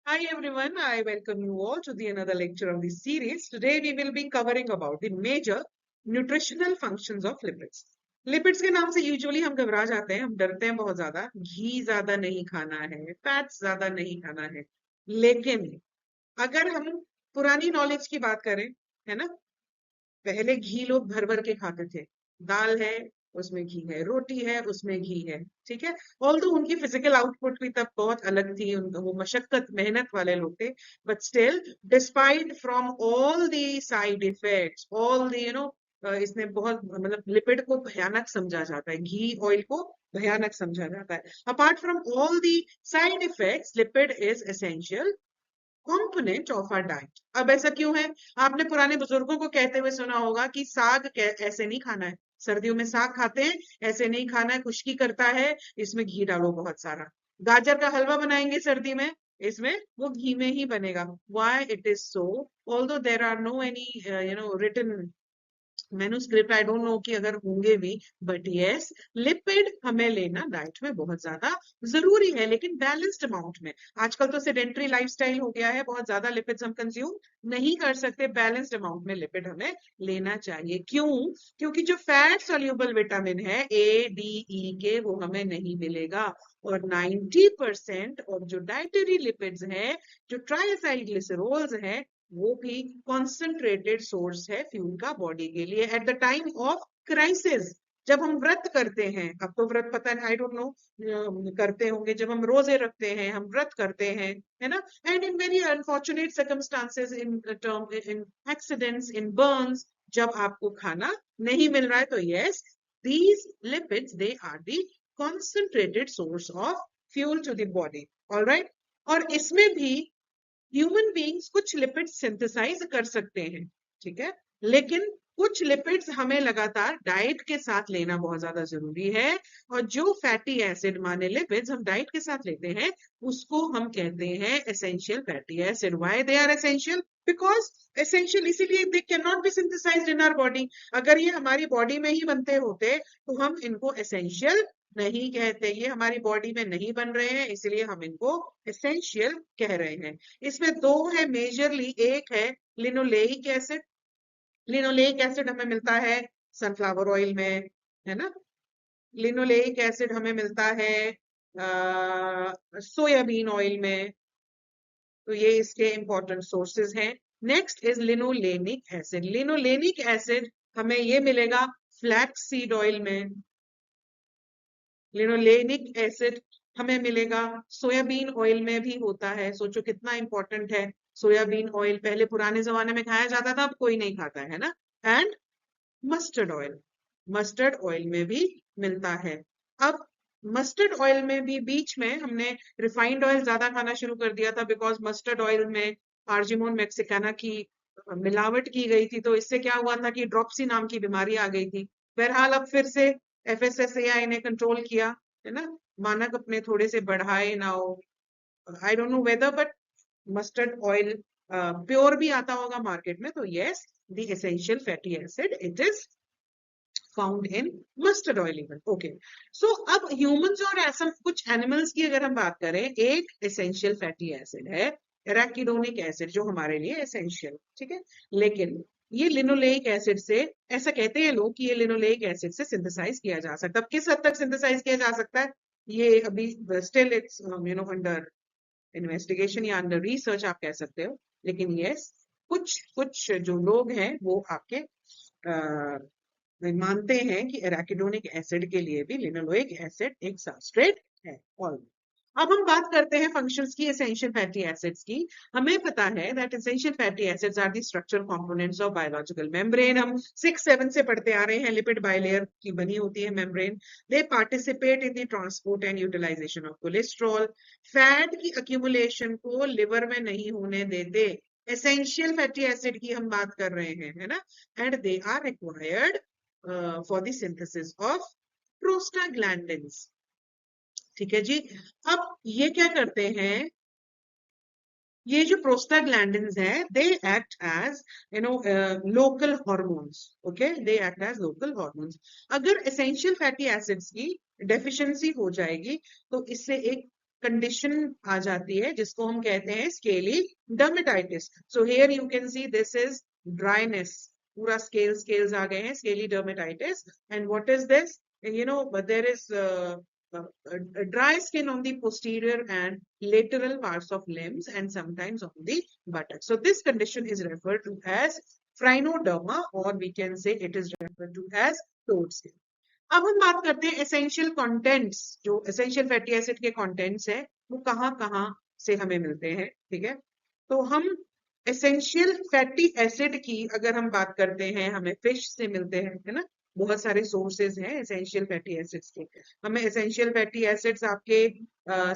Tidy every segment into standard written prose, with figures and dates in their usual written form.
Hi everyone, I welcome you all to the another lecture of this series. Today we will be covering about the major nutritional functions of lipids. Lipids के नाम से usually हम घबरा जाते हैं, हम डरते हैं बहुत ज्यादा। घी ज्यादा नहीं खाना है, फैट्स ज्यादा नहीं खाना है। लेकिन अगर हम पुरानी नॉलेज की बात करें, है ना, पहले घी लोग भर भर के खाते थे। दाल है, उसमें घी है, रोटी है, उसमें घी है। ठीक है। ऑल्दो उनकी फिजिकल आउटपुट भी तब बहुत अलग थी, उनका वो मशक्कत मेहनत वाले लोग थे। But still, despite from all the side effects, all the इसने बहुत मतलब लिपिड को भयानक समझा जाता है, घी ऑयल को भयानक समझा जाता है। Apart from all the side effects, lipid is essential component of are diet. अब ऐसा क्यों है? आपने पुराने बुजुर्गों को कहते हुए सुना होगा कि साग ऐसे नहीं खाना है। सर्दियों में साग खाते हैं, ऐसे नहीं खाना है, खुश्की करता है, इसमें घी डालो बहुत सारा। गाजर का हलवा बनाएंगे सर्दी में, इसमें वो घी में ही बनेगा। Why it is so? Although there are no any written manuscript, I don't no कि अगर होंगे भी, बट यस, लिपिड हमें लेना डाइट में बहुत ज्यादा जरूरी है, लेकिन बैलेंस्ड अमाउंट में। आजकल तो सेडेंटरी लाइफस्टाइल हो गया है, बहुत ज्यादा लिपिड्स हम कंज्यूम नहीं कर सकते। बैलेंस्ड अमाउंट में लिपिड हमें लेना चाहिए। क्यों? क्योंकि जो फैट सोल्यूबल विटामिन है ए डी ई के, वो हमें नहीं मिलेगा। और 90% ऑफ जो डाइटरी लिपिड्स है, जो ट्राइएसाइल ग्लिसरोल्स है, वो भी कॉन्सेंट्रेटेड सोर्स है फ्यूल का बॉडी के लिए at the time of crisis. जब हम व्रत करते हैं, अब तो व्रत पता नहीं, आई डोंट नो, करते होंगे, जब हम रोजे रखते हैं, हम व्रत करते हैं, है ना, and in very unfortunate circumstances, in term, in accidents, in burns, जब आपको खाना नहीं मिल रहा है, तो yes, these lipids they are the concentrated source of fuel to the body. Alright. और इसमें भी ह्यूमन बीइंग्स कुछ लिपिड्स सिंथेसाइज कर सकते हैं, ठीक है, लेकिन कुछ लिपिड्स हमें लगातार डाइट के साथ लेना बहुत ज्यादा जरूरी है। और जो फैटी एसिड माने लिपिड्स हम डाइट के साथ लेते हैं, उसको हम कहते हैं essential fatty acid. Why they are essential? Because essential इसीलिए they can not be synthesized in our body. अगर ये हमारी बॉडी में ही बनते होते तो हम इनको एसेंशियल नहीं कहते। ये हमारी बॉडी में नहीं बन रहे हैं, इसलिए हम इनको एसेंशियल कह रहे हैं। इसमें दो है मेजरली। एक है लिनोलेइक एसिड। लिनोलेइक एसिड हमें मिलता है सनफ्लावर ऑयल में, है ना। लिनोलेइक एसिड हमें मिलता है सोयाबीन ऑयल में। तो ये इसके इंपॉर्टेंट सोर्सेज हैं। Next is linolenic acid. Linolenic acid हमें ये मिलेगा फ्लैक्स सीड ऑयल में। लिनोलेनिक एसिड हमें मिलेगा सोयाबीन ऑयल में भी होता है। सोचो कितना इंपॉर्टेंट है। सोयाबीन ऑयल पहले पुराने जमाने में खाया जाता था, अब कोई नहीं खाता है ना। And mustard oil, mustard oil में भी मिलता है। अब मस्टर्ड ऑयल में भी बीच में हमने रिफाइंड ऑयल ज्यादा खाना शुरू कर दिया था, बिकॉज मस्टर्ड ऑयल में आर्जिमोन मैक्सिकाना की मिलावट की गई थी। तो इससे क्या हुआ था कि ड्रॉप्सी नाम की बीमारी आ गई थी। बहरहाल अब फिर से एफएसएसएआई ने कंट्रोल किया, है ना, मानक अपने थोड़े से बढ़ाए ना हो। I don't know whether, but mustard oil pure भी आता होगा मार्केट में। तो yes, the essential fatty acid it is found in mustard oil even. Okay. So अब ह्यूमंस और ऐसा कुछ एनिमल्स की अगर हम बात करें, एक एसेंशियल फैटी एसिड है एराकिडोनिक एसिड, जो हमारे लिए एसेंशियल, ठीक है। लेकिन ये लिनोलेइक एसिड से, ऐसा कहते हैं लोग कि ये लिनोलेइक एसिड से सिंथेसाइज किया जा सकता है। अब किस हद तक सिंथेसाइज किया जा सकता है, ये अभी स्टिल इट्स अंडर इन्वेस्टिगेशन या अंडर रिसर्च आप कह सकते हो। लेकिन यस, कुछ कुछ जो लोग हैं वो आपके मानते हैं कि एराकिडोनिक एसिड के लिए भी लिनोलोइक एसिड एक सबस्ट्रेट है। और अब हम बात करते हैं फंक्शंस की एसेंशियल फैटी एसिड्स की। हमें पता है that essential fatty acids are the structural components of biological membrane. हम 6-7 से पढ़ते आ रहे हैं, लिपिड बाइलेयर की बनी होती है membrane. They participate in the transport and utilisation of cholesterol. Fat की अक्यूमुलेशन को लिवर में नहीं होने देते। एसेंशियल फैटी एसिड की हम बात कर रहे हैं, है ना। And they are required for the synthesis of prostaglandins. ठीक है जी। अब ये क्या करते हैं, ये जो प्रोस्टाग्लैंडिन्स है, they act as local hormones. Okay, they act as local hormones. अगर एसेंशियल फैटी एसिड्स की डेफिशिएंसी हो जाएगी, तो इससे एक कंडीशन आ जाती है जिसको हम कहते हैं scaly dermatitis. So here you can see this is dryness, पूरा स्केल्स आ गए हैं, scaly dermatitis. And what is this? You know, but there is dry skin on the posterior and lateral parts of limbs and sometimes on the buttocks. So this condition is referred to as phrynoderma, or we can say it is referred to as toad skin. अब हम बात करते हैं essential contents. जो essential fatty acid के contents है वो कहाँ कहाँ से हमें मिलते हैं. ठीक है, तो हम एसेंशियल फैटी एसिड की अगर हम बात करते हैं, हमें फिश से मिलते हैं, है ना. बहुत सारे सोर्सेज हैं एसेंशियल फैटी एसिड्स के. हमें एसेंशियल फैटी एसिड्स आपके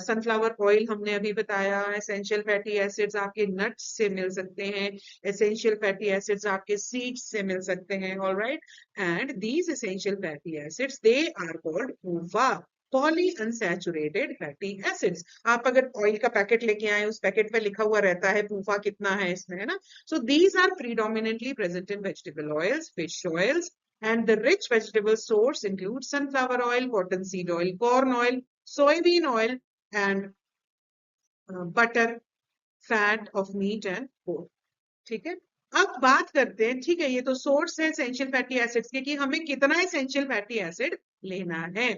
सनफ्लावर ऑयल हमने अभी बताया. एसेंशियल फैटी एसिड्स आपके नट्स से मिल सकते हैं. एसेंशियल फैटी एसिड्स आपके सीड्स से मिल सकते हैं. Alright, and these essential fatty acids, they are called PUFA, polyunsaturated fatty acids. आप अगर ऑयल का पैकेट लेके आए, उस पैकेट पे लिखा हुआ रहता है PUFA कितना है इसमें, है ना. So these are predominantly present in vegetable oils, fish oils, and the rich vegetable source includes sunflower oil, cottonseed oil, corn oil, soybean oil, and butter, fat of meat and pork. ठीक है, अब बात करते हैं. ठीक है, ये तो सोर्स है एसेंशियल फैटी एसिड्स के कि हमें कितना एसेंशियल फैटी एसिड लेना है.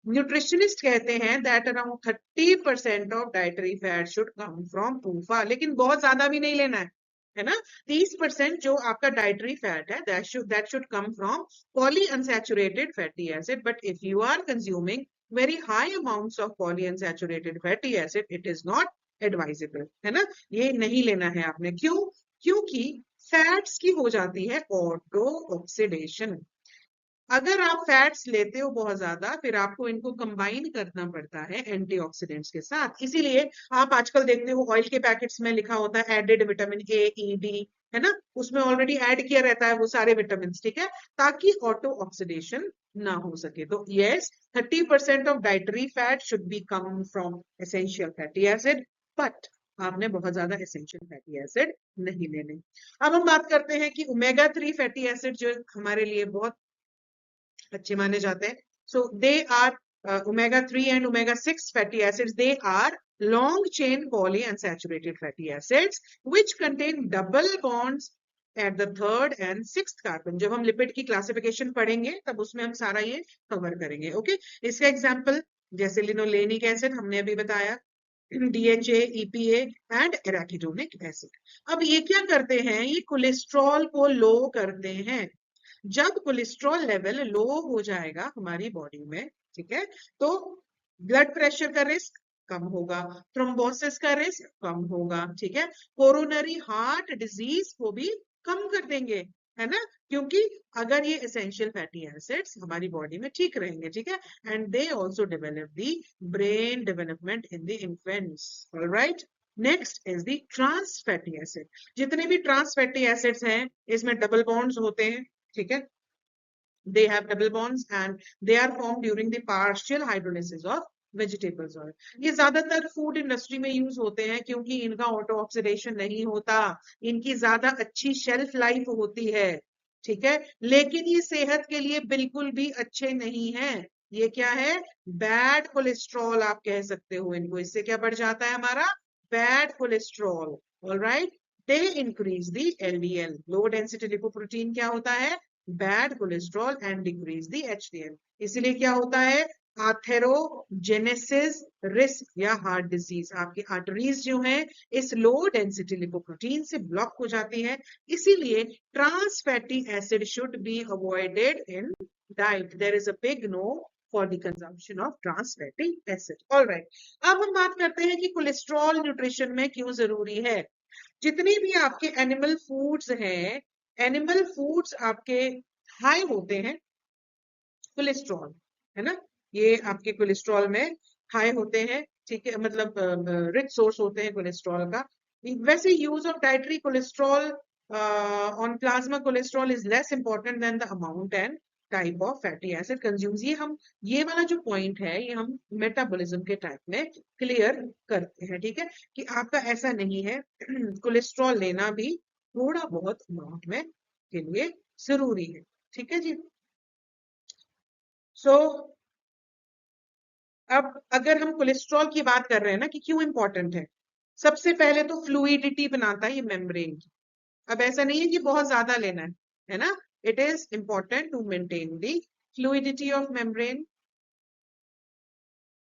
न्यूट्रिशनिस्ट कहते हैं that around 30% of dietary fat should come from PUFA, लेकिन बहुत ज्यादा भी नहीं लेना है ना. 30% जो आपका डाइटरी फैट है that should come from polyunsaturated fatty acid. But if you are consuming very high amounts of polyunsaturated fatty acid, it is not advisable, है ना. ये नहीं लेना है आपने. क्यों? क्योंकि फैट्स की हो जाती है ऑटो ऑक्सीडेशन. अगर आप फैट्स लेते हो बहुत ज्यादा, फिर आपको इनको कंबाइन करना पड़ता है एंटीऑक्सीडेंट्स के साथ. इसीलिए आप आजकल देखते हो ऑयल के पैकेट्स में लिखा होता है added vitamin A, E, D, है ना. उसमें ऑलरेडी ऐड किया रहता है वो सारे विटामिन. ठीक है, ताकि ऑटो ऑक्सीडेशन ना हो सके. तो yes, 30% of dietary fat should be come from essential fatty acid, but आपने बहुत ज्यादा एसेंशियल फैटी एसिड नहीं लेने. अब हम बात करते हैं कि ओमेगा 3 फैटी एसिड जो हमारे लिए बहुत अच्छे माने जाते हैं. So they are omega 3 and omega 6 fatty acids. They are long chain polyunsaturated fatty acids which contain double bonds at the third and sixth carbon. जब हम लिपिड की क्लासिफिकेशन पढ़ेंगे तब उसमें हम सारा ये कवर करेंगे. ओके, इसका एग्जांपल जैसे लिनोलेनिक एसिड हमने अभी बताया, DHA, EPA and arachidonic acid. अब ये क्या करते हैं? ये कोलेस्ट्रॉल को लो करते हैं. जब कोलेस्ट्रॉल लेवल लो हो जाएगा हमारी बॉडी में, ठीक है, तो ब्लड प्रेशर का रिस्क कम होगा, थ्रोम्बोसिस का रिस्क कम होगा. ठीक है, कोरोनरी हार्ट डिजीज को भी कम कर देंगे, है ना. क्योंकि अगर ये एसेंशियल फैटी एसिड्स हमारी बॉडी में ठीक रहेंगे. ठीक है, and they also develop the brain development in the infants. Alright, next is the trans fatty acid. जितने भी ट्रांस फैटी एसिड्स हैं इसमें डबल बॉन्ड्स होते हैं. ठीक है, they have double bonds and they are formed during the partial hydrolysis of vegetables oil. ये ज्यादातर फूड इंडस्ट्री में यूज होते हैं क्योंकि इनका ऑटो ऑक्सीडेशन नहीं होता, इनकी ज्यादा अच्छी शेल्फ लाइफ होती है. ठीक है, लेकिन ये सेहत के लिए बिल्कुल भी अच्छे नहीं है. ये क्या है? बैड कोलेस्ट्रॉल आप कह सकते हो इनको. इससे क्या बढ़ जाता है हमारा? Bad cholesterol. Alright, they increase the LDL, low density lipoprotein. क्या होता है? Bad cholesterol and decrease the HDL. इसीलिए क्या होता है? आथेरोजेनेसिस रिस्क या हार्ट डिजीज. आपकी आर्टरीज जो हैं इस लो डेंसिटी लिपोप्रोटीन से ब्लॉक हो जाती है. इसीलिए trans fatty acid should be avoided in diet. There is a big no for the consumption of trans fatty acid. Alright, अब हम बात करते हैं कि कोलेस्ट्रॉल न्यूट्रिशन में क्यों जरूरी है. जितने भी आपके एनिमल फूड्स हैं, एनिमल फूड्स आपके हाई होते हैं कोलेस्ट्रॉल, है ना. ये आपके कोलेस्ट्रॉल में हाई होते हैं. ठीक है, मतलब रिच सोर्स होते हैं कोलेस्ट्रॉल का. वैसे use of dietary cholesterol on plasma cholesterol is less important than the amount and type of fatty acid consumes. ये वाला जो पॉइंट है ये हम मेटाबॉलिज्म के टाइप में क्लियर करते हैं. ठीक है, कि आपका ऐसा नहीं है. कोलेस्ट्रॉल लेना भी थोड़ा बहुत अमाउंट में के लिए जरूरी है. ठीक है जी. सो अब अगर हम कोलेस्ट्रॉल की बात कर रहे हैं ना कि क्यों इंपॉर्टेंट है, सबसे पहले तो फ्लूइडिटी बनाता है ये मेम्ब्रेन की। अब ऐसा नहीं है कि बहुत ज्यादा लेना है ना, it is important to maintain the fluidity of membrane.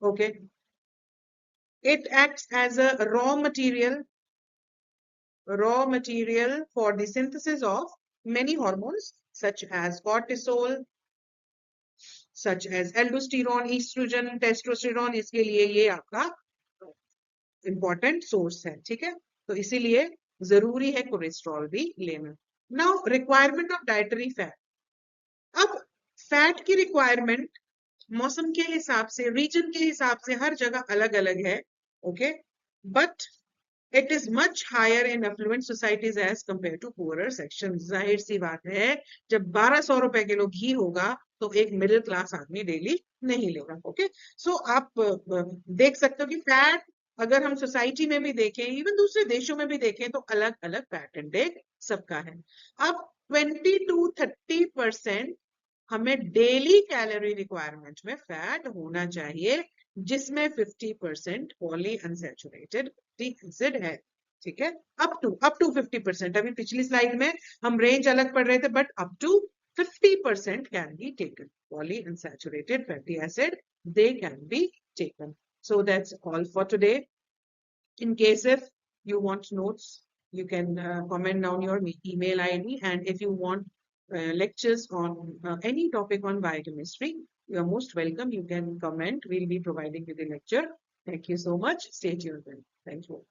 Okay, it acts as a raw material for the synthesis of many hormones such as cortisol, such as aldosterone, estrogen, testosterone. इसके लिए ये आपका इंपॉर्टेंट सोर्स है, ठीक है. तो इसीलिए जरूरी है कोलेस्ट्रॉल भी लेना. Now requirement of dietary fat. अब फैट की रिक्वायरमेंट मौसम के हिसाब से, रीजन के हिसाब से हर जगह अलग अलग है. Okay, but it is much higher in affluent societies as compare to poorer section. जाहिर सी बात है, जब 1200 रुपए किलो घी होगा तो एक मिडिल क्लास आदमी डेली नहीं लेगा. ओके, सो आप देख सकते हो कि फैट अगर हम सोसाइटी में भी देखें, इवन दूसरे देशों में भी देखें, तो अलग अलग फैट इंटेक सबका है. अब 20 to 30% हमें डेली कैलोरी रिक्वायरमेंट में फैट होना चाहिए, जिसमें 50% पॉली अनसैचुरेटेड फैटी एसिड है. ठीक है, अप टू 50%. अभी पिछली स्लाइड में हम रेंज अलग पढ़ रहे थे, but up to 50% can be taken. Polyunsaturated fatty acid, they can be taken. So that's all for today. In case if you want notes, you can comment down your email ID, and if you want lectures on any topic on biochemistry, you are most welcome. You can comment. We'll be providing you the lecture. Thank you so much. Stay tuned. Thank you.